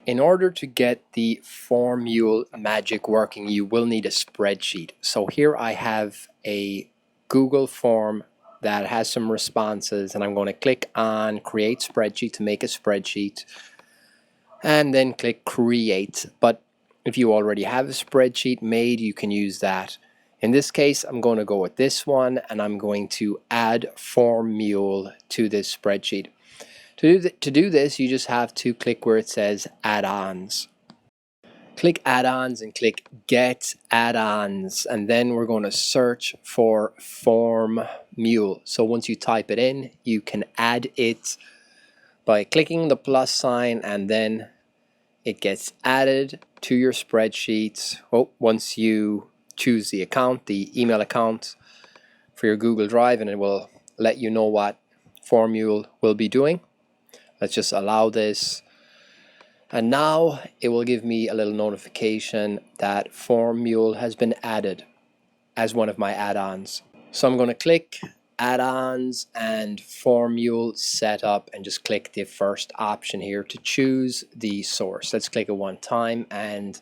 In order to get the formMule magic working, you will need a spreadsheet. So here I have a Google form that has some responses, and I'm going to click on Create Spreadsheet to make a spreadsheet, and then click Create. But if you already have a spreadsheet made, you can use that. In this case, I'm going to go with this one, and I'm going to add formMule to this spreadsheet. To do this, you just have to click where it says Add-ons. Click Add-ons and click Get Add-ons, and then we're going to search for formMule. So once you type it in, you can add it by clicking the plus sign, and then it gets added to your spreadsheet. Once you choose the account, the email account for your Google Drive, and it will let you know what formMule will be doing. Let's just allow this, and now it will give me a little notification that formMule has been added as one of my add-ons. So I'm going to click Add-ons and formMule Setup, and just click the first option here to choose the source. Let's click it one time, and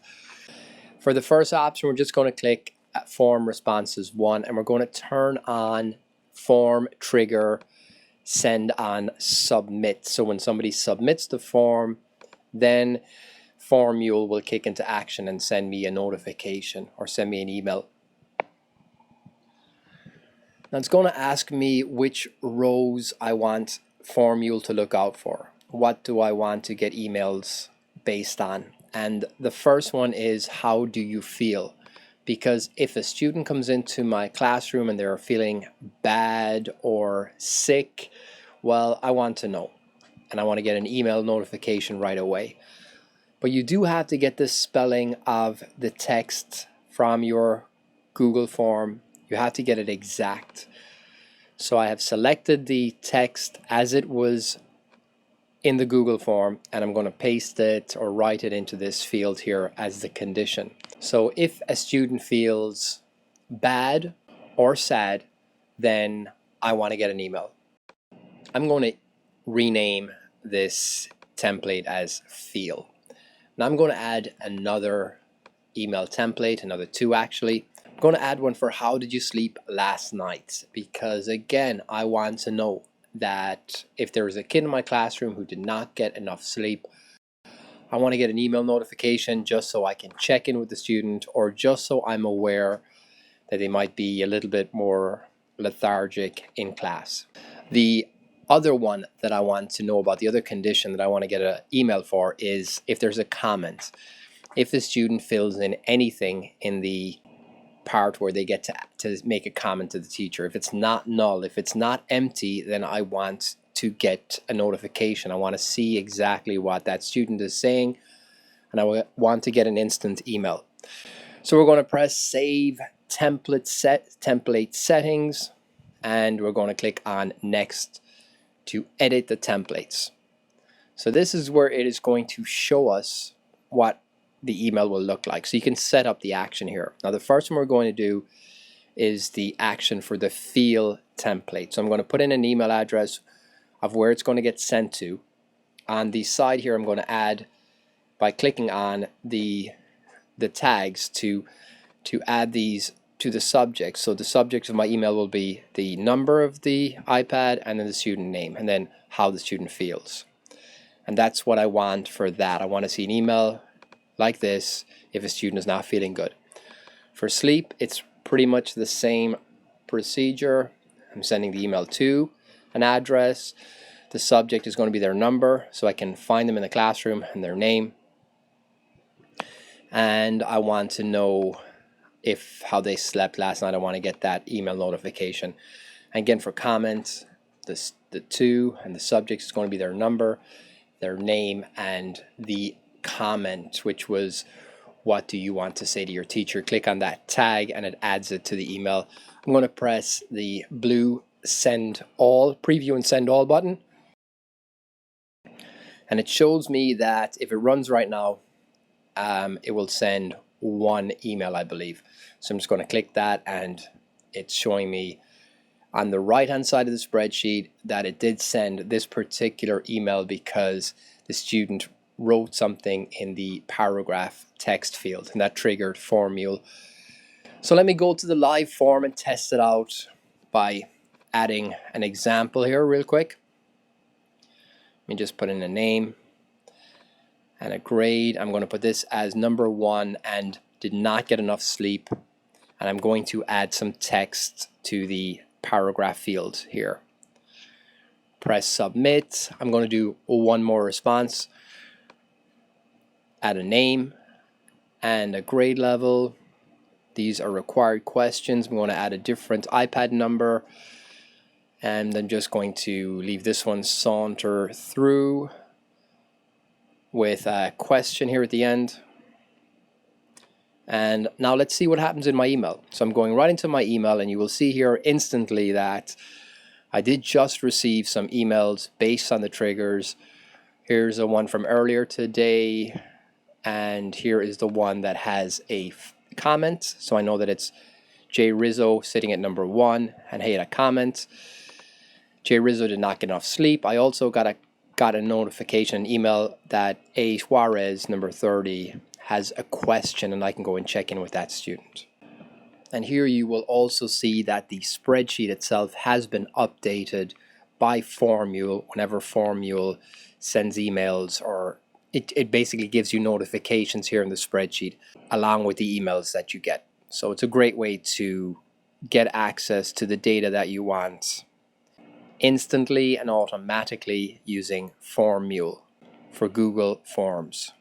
for the first option we're just going to click Form Responses 1, and we're going to turn on Form Trigger Send on Submit. So when somebody submits the form, then formMule will kick into action and send me a notification or send me an email. Now it's going to ask me which rows I want formMule to look out for. What do I want to get emails based on? And the first one is, how do you feel? Because if a student comes into my classroom and they're feeling bad or sick, well, I want to know, and I want to get an email notification right away. But you do have to get the spelling of the text from your Google form. You have to get it exact. So I have selected the text as it was in the Google form, and I'm going to paste it or write it into this field here as the condition. So if a student feels bad or sad, then I want to get an email. I'm going to rename this template as feel. Now I'm going to add another email template, another two actually. I'm going to add one for how did you sleep last night, because again, I want to know that if there is a kid in my classroom who did not get enough sleep, I want to get an email notification just so I can check in with the student, or just so I'm aware that they might be a little bit more lethargic in class. The other one that I want to know about, the other condition that I want to get an email for, is if there's a comment. If the student fills in anything in the part where they get to make a comment to the teacher, if it's not null, if it's not empty, then I want to get a notification. I want to see exactly what that student is saying, and I want to get an instant email. So we're going to press Save Template Settings, and we're going to click on Next to edit the templates. So this is where it is going to show us what the email will look like. So you can set up the action here. Now the first one we're going to do is the action for the feel template. So I'm going to put in an email address of where it's going to get sent to. On the side here, I'm going to add, by clicking on the tags, to add these to the subject. So the subject of my email will be the number of the iPad, and then the student name, and then how the student feels. And that's what I want for that. I want to see an email like this if a student is not feeling good. For sleep, it's pretty much the same procedure. I'm sending the email to an address. The subject is going to be their number, so I can find them in the classroom, and their name. And I want to know how they slept last night. I want to get that email notification. And again, for comments, the to and the subject is going to be their number, their name, and the comment, which was, what do you want to say to your teacher? Click on that tag and it adds it to the email. I'm going to press the blue Send All, Preview and Send All button, and it shows me that if it runs right now, it will send one email, I believe. So I'm just going to click that, and it's showing me on the right hand side of the spreadsheet that it did send this particular email because the student wrote something in the paragraph text field, and that triggered formMule. So let me go to the live form and test it out by adding an example here real quick. Let me just put in a name and a grade. I'm going to put this as number 1 and did not get enough sleep. And I'm going to add some text to the paragraph field here. Press submit. I'm going to do one more response. Add a name and a grade level. These are required questions. I'm going to add a different iPad number. And I'm just going to leave this one saunter through with a question here at the end. And now let's see what happens in my email. So I'm going right into my email, and you will see here instantly that I did just receive some emails based on the triggers. Here's a one from earlier today, and here is the one that has a comment. So I know that it's Jay Rizzo sitting at number 1, and hey, a comment. Jay Rizzo did not get enough sleep. I also got a notification, an email that A. Suarez, number 30, has a question, and I can go and check in with that student. And here you will also see that the spreadsheet itself has been updated by formMule whenever formMule sends emails, or it basically gives you notifications here in the spreadsheet along with the emails that you get. So it's a great way to get access to the data that you want instantly and automatically using formMule for Google Forms.